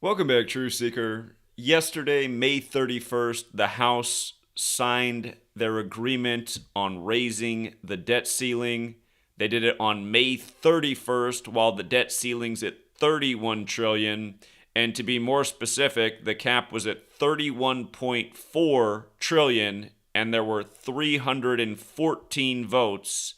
Welcome back, True Seeker. Yesterday, May 31st, the House signed their agreement on raising the debt ceiling. They did it on May 31st while the debt ceiling's at 31 trillion. And to be more specific, the cap was at 31.4 trillion and there were 314 votes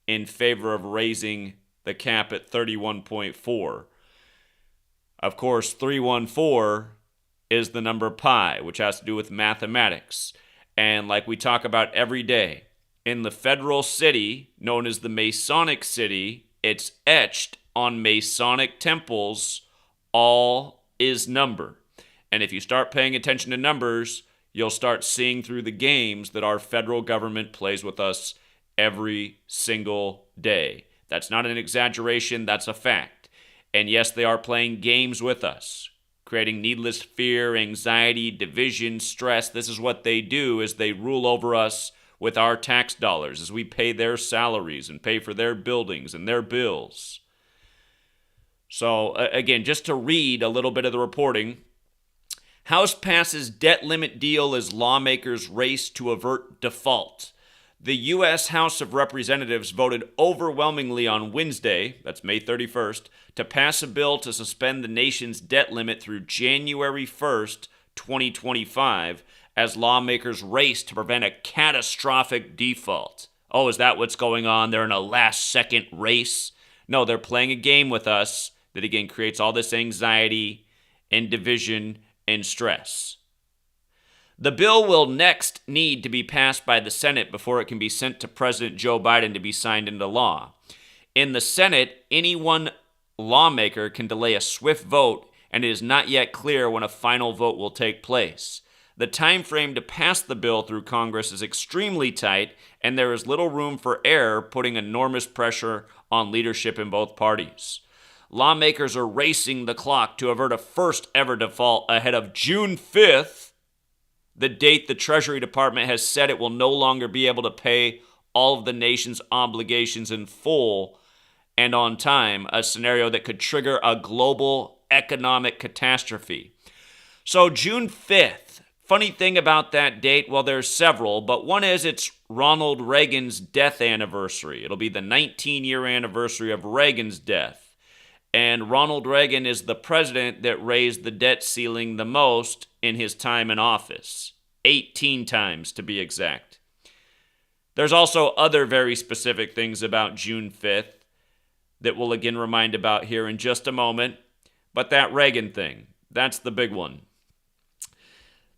in favor of raising the cap at 31.4. Of course, 314 is the number pi, which has to do with mathematics. And like we talk about every day, in the federal city, known as the Masonic City, it's etched on Masonic temples, all is number. And if you start paying attention to numbers, you'll start seeing through the games that our federal government plays with us every single day. That's not an exaggeration, that's a fact. And yes, they are playing games with us, creating needless fear, anxiety, division, stress. This is what they do, is they rule over us with our tax dollars as we pay their salaries and pay for their buildings and their bills. So again, just to read a little bit of the reporting, House passes debt limit deal as lawmakers race to avert default. The U.S. House of Representatives voted overwhelmingly on Wednesday, that's May 31st, to pass a bill to suspend the nation's debt limit through January 1st, 2025, as lawmakers race to prevent a catastrophic default. Oh, is that what's going on? They're in a last-second race? No, they're playing a game with us that, again, creates all this anxiety and division and stress. The bill will next need to be passed by the Senate before it can be sent to President Joe Biden to be signed into law. In the Senate, any one lawmaker can delay a swift vote, and it is not yet clear when a final vote will take place. The time frame to pass the bill through Congress is extremely tight, and there is little room for error, putting enormous pressure on leadership in both parties. Lawmakers are racing the clock to avert a first-ever default ahead of June 5th, the date the Treasury Department has said it will no longer be able to pay all of the nation's obligations in full and on time, a scenario that could trigger a global economic catastrophe. So June 5th, funny thing about that date, well, there's several, but one is it's Ronald Reagan's death anniversary. It'll be the 19-year anniversary of Reagan's death. And Ronald Reagan is the president that raised the debt ceiling the most in his time in office. 18 times, to be exact. There's also other very specific things about June 5th that we'll again remind about here in just a moment. But that Reagan thing, that's the big one.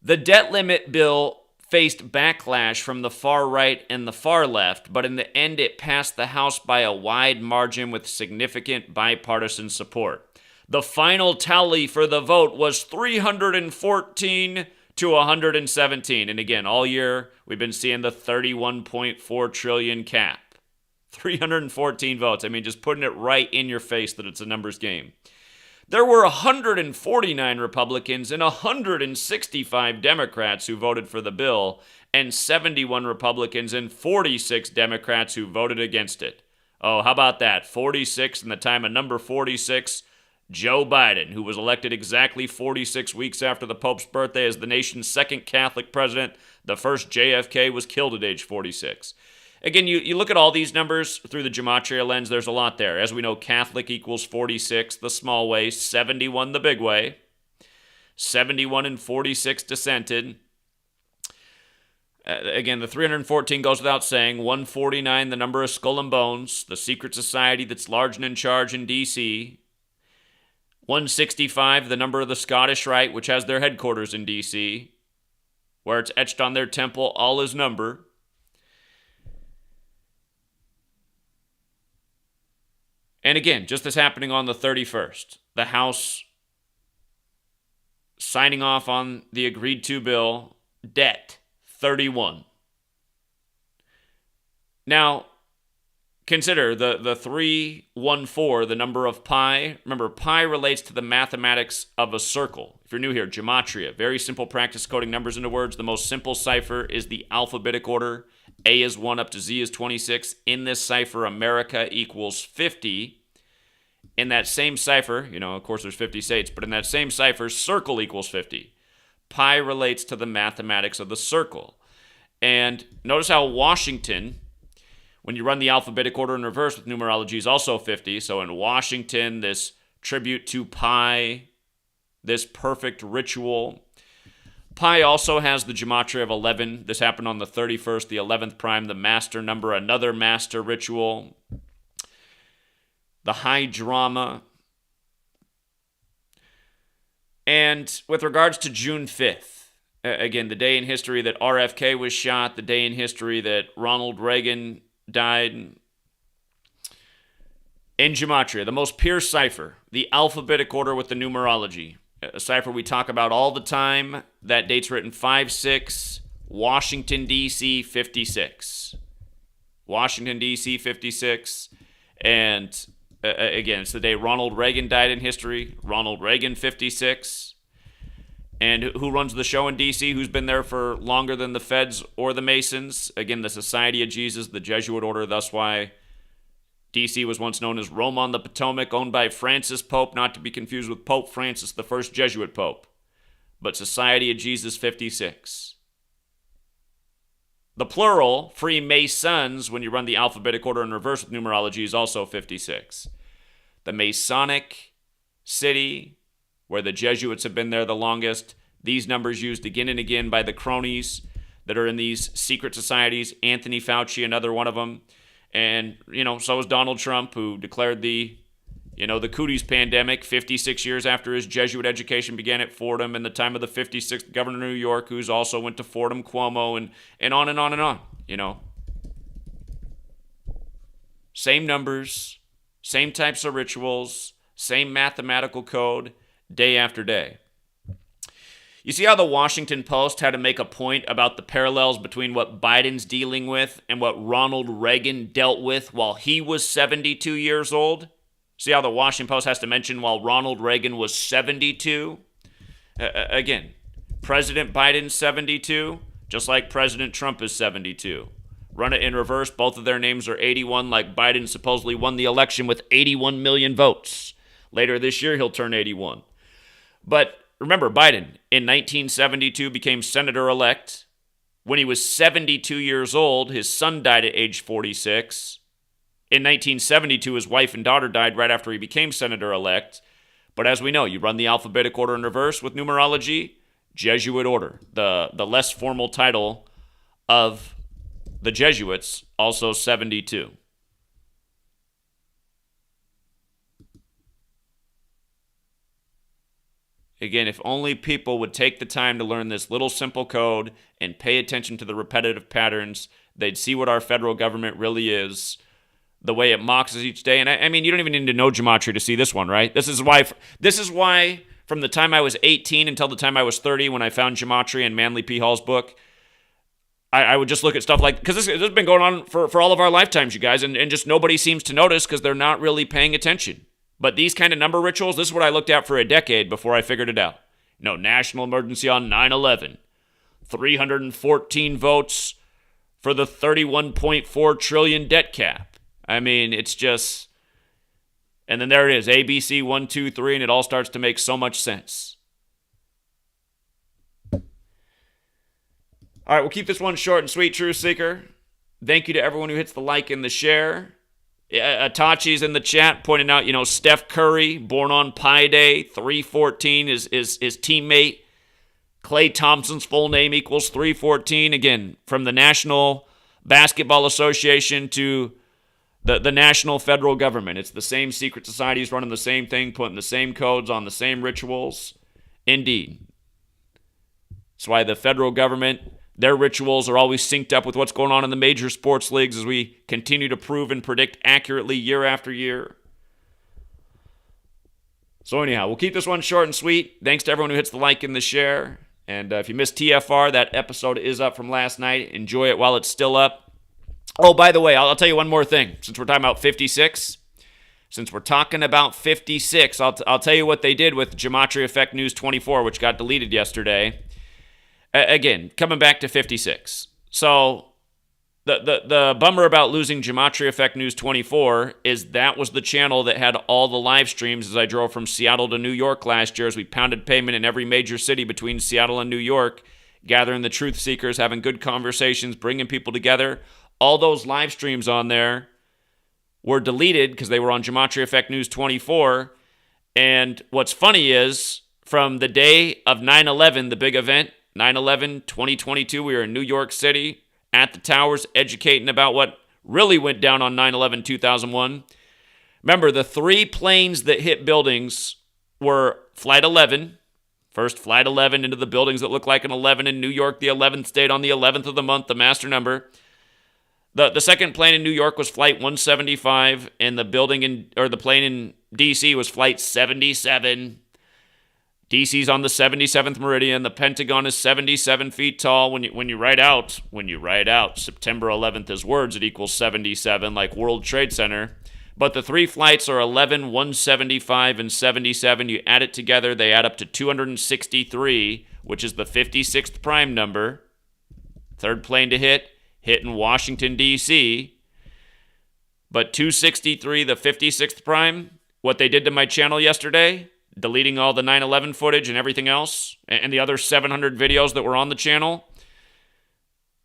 The debt limit bill faced backlash from the far right and the far left, but in the end it passed the House by a wide margin with significant bipartisan support. The final tally for the vote was 314 to 117. And again, all year we've been seeing the 31.4 trillion cap. 314 votes. I mean, just putting it right in your face that it's a numbers game. There were 149 Republicans and 165 Democrats who voted for the bill, and 71 Republicans and 46 Democrats who voted against it. Oh, how about that? 46 in the time of number 46, Joe Biden, who was elected exactly 46 weeks after the Pope's birthday as the nation's second Catholic president. The first JFK was killed at age 46. Again, you look at all these numbers through the Gematria lens, there's a lot there. As we know, Catholic equals 46, the small way, 71, the big way, 71 and 46 dissented. Again, the 314 goes without saying, 149, the number of Skull and Bones, the secret society that's large and in charge in D.C., 165, the number of the Scottish Rite, which has their headquarters in D.C., where it's etched on their temple, all is number. And again, just this happening on the 31st, the House signing off on the agreed-to bill, debt, 31. Now, consider the 314, the number of pi. Remember, pi relates to the mathematics of a circle. If you're new here, gematria, very simple practice coding numbers into words. The most simple cipher is the alphabetic order. A is 1 up to Z is 26. In this cipher, America equals 50. in that same cipher, of course there's 50 states, but in that same cipher, circle equals 50. Pi relates to the mathematics of the circle. And notice how Washington, when you run the alphabetic order in reverse with numerology, is also 50. So in Washington, this tribute to Pi, this perfect ritual. Pi also has the gematria of 11. This happened on the 31st, the 11th prime, the master number, another master ritual. The high drama. And with regards to June 5th, again, the day in history that RFK was shot, the day in history that Ronald Reagan died. In gematria, the most pure cipher, the alphabetic order with the numerology. A cipher we talk about all the time. That date's written 5-6, Washington, D.C., 56. Washington, D.C., 56. And again, it's the day Ronald Reagan died in history. Ronald Reagan, 56. And who runs the show in D.C., who's been there for longer than the Feds or the Masons? Again, the Society of Jesus, the Jesuit order. That's why D.C. was once known as Rome on the Potomac, owned by Francis Pope, not to be confused with Pope Francis, the first Jesuit Pope. But Society of Jesus, 56. The plural, Freemasons, when you run the alphabetic order in reverse with numerology, is also 56. The Masonic city, where the Jesuits have been there the longest. These numbers used again and again by the cronies that are in these secret societies. Anthony Fauci, another one of them. And, so was Donald Trump, who declared the cooties pandemic 56 years after his Jesuit education began at Fordham in the time of the 56th governor of New York, who's also went to Fordham, Cuomo, and on and on and on, Same numbers, same types of rituals, same mathematical code, day after day. You see how the Washington Post had to make a point about the parallels between what Biden's dealing with and what Ronald Reagan dealt with while he was 72 years old? See how the Washington Post has to mention while Ronald Reagan was 72? Again, President Biden's 72, just like President Trump is 72. Run it in reverse, both of their names are 81, like Biden supposedly won the election with 81 million votes. Later this year, he'll turn 81. But remember, Biden, in 1972, became senator-elect. When he was 72 years old, his son died at age 46. In 1972, his wife and daughter died right after he became senator-elect. But as we know, you run the alphabetic order in reverse with numerology, Jesuit order, the less formal title of the Jesuits, also 72. Again, if only people would take the time to learn this little simple code and pay attention to the repetitive patterns, they'd see what our federal government really is, the way it mocks us each day. And I mean, you don't even need to know gematria to see this one, right? This is why from the time I was 18 until the time I was 30, when I found gematria in Manly P. Hall's book, I would just look at stuff like, because this has been going on for all of our lifetimes, you guys, and just nobody seems to notice because they're not really paying attention. But these kind of number rituals, this is what I looked at for a decade before I figured it out. National emergency on 9/11. 314 votes for the $31.4 trillion debt cap. I mean, it's just... And then there it is, ABC 1, 2, 3, and it all starts to make so much sense. All right, we'll keep this one short and sweet, Truth Seeker. Thank you to everyone who hits the like and the share. Atachi's in the chat pointing out, Steph Curry, born on Pi Day, 314 is his teammate. Klay Thompson's full name equals 314. Again, from the National Basketball Association to the national federal government. It's the same secret societies running the same thing, putting the same codes on the same rituals. Indeed. That's why the federal government, their rituals are always synced up with what's going on in the major sports leagues as we continue to prove and predict accurately year after year. So anyhow, we'll keep this one short and sweet. Thanks to everyone who hits the like and the share. And if you missed TFR, that episode is up from last night. Enjoy it while it's still up. Oh, by the way, I'll tell you one more thing. Since we're talking about 56, I'll tell you what they did with GematriaEffectNews 24, which got deleted yesterday. Again, coming back to 56. So The bummer about losing Gematria Effect News 24 is that was the channel that had all the live streams as I drove from Seattle to New York last year as we pounded pavement in every major city between Seattle and New York, gathering the truth seekers, having good conversations, bringing people together. All those live streams on there were deleted because they were on Gematria Effect News 24. And what's funny is from the day of 9/11, the big event, 9/11 2022, we were in New York City at the towers educating about what really went down on 9/11 2001. Remember, the 3 planes that hit buildings were Flight 11, first Flight 11 into the buildings that look like an 11 in New York, the 11th state on the 11th of the month, the master number. The second plane in New York was Flight 175, and the plane in D.C. was Flight 77. DC's on the 77th meridian. The Pentagon is 77 feet tall. When you write out September 11th as words, it equals 77, like World Trade Center. But the 3 flights are 11, 175, and 77. You add it together, they add up to 263, which is the 56th prime number. Third plane to hit in Washington, D.C. But 263, the 56th prime, what they did to my channel yesterday, deleting all the 9/11 footage and everything else, and the other 700 videos that were on the channel,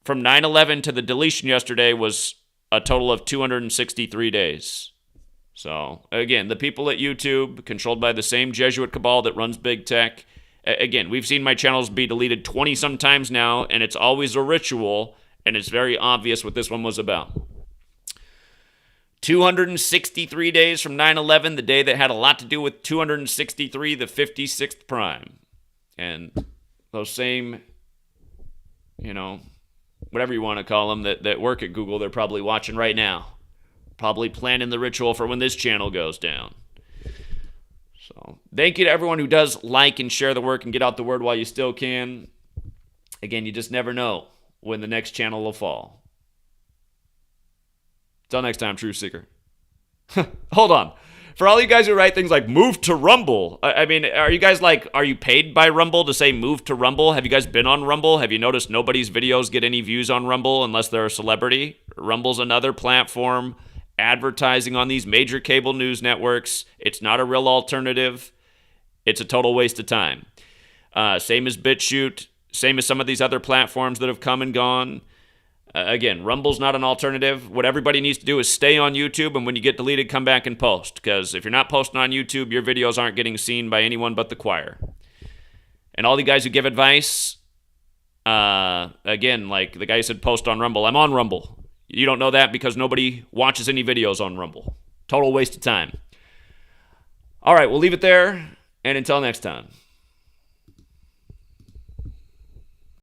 from 9/11 to the deletion yesterday was a total of 263 days. So, again, the people at YouTube, controlled by the same Jesuit cabal that runs big tech, again, we've seen my channels be deleted 20-some times now, and it's always a ritual, and it's very obvious what this one was about. 263 days from 9/11, the day that had a lot to do with 263, the 56th prime. And those same, whatever you want to call them, that work at Google, they're probably watching right now. Probably planning the ritual for when this channel goes down. So, thank you to everyone who does like and share the work and get out the word while you still can. Again, you just never know when the next channel will fall. Till next time, Truth Seeker. Hold on. For all you guys who write things like move to Rumble, I mean, are you paid by Rumble to say move to Rumble? Have you guys been on Rumble? Have you noticed nobody's videos get any views on Rumble unless they're a celebrity? Rumble's another platform advertising on these major cable news networks. It's not a real alternative. It's a total waste of time. Same as BitChute. Same as some of these other platforms that have come and gone. Again, Rumble's not an alternative. What everybody needs to do is stay on YouTube, and when you get deleted, come back and post. Because if you're not posting on YouTube, your videos aren't getting seen by anyone but the choir. And all the guys who give advice, again, like the guy who said post on Rumble, I'm on Rumble. You don't know that because nobody watches any videos on Rumble. Total waste of time. All right, we'll leave it there, and until next time.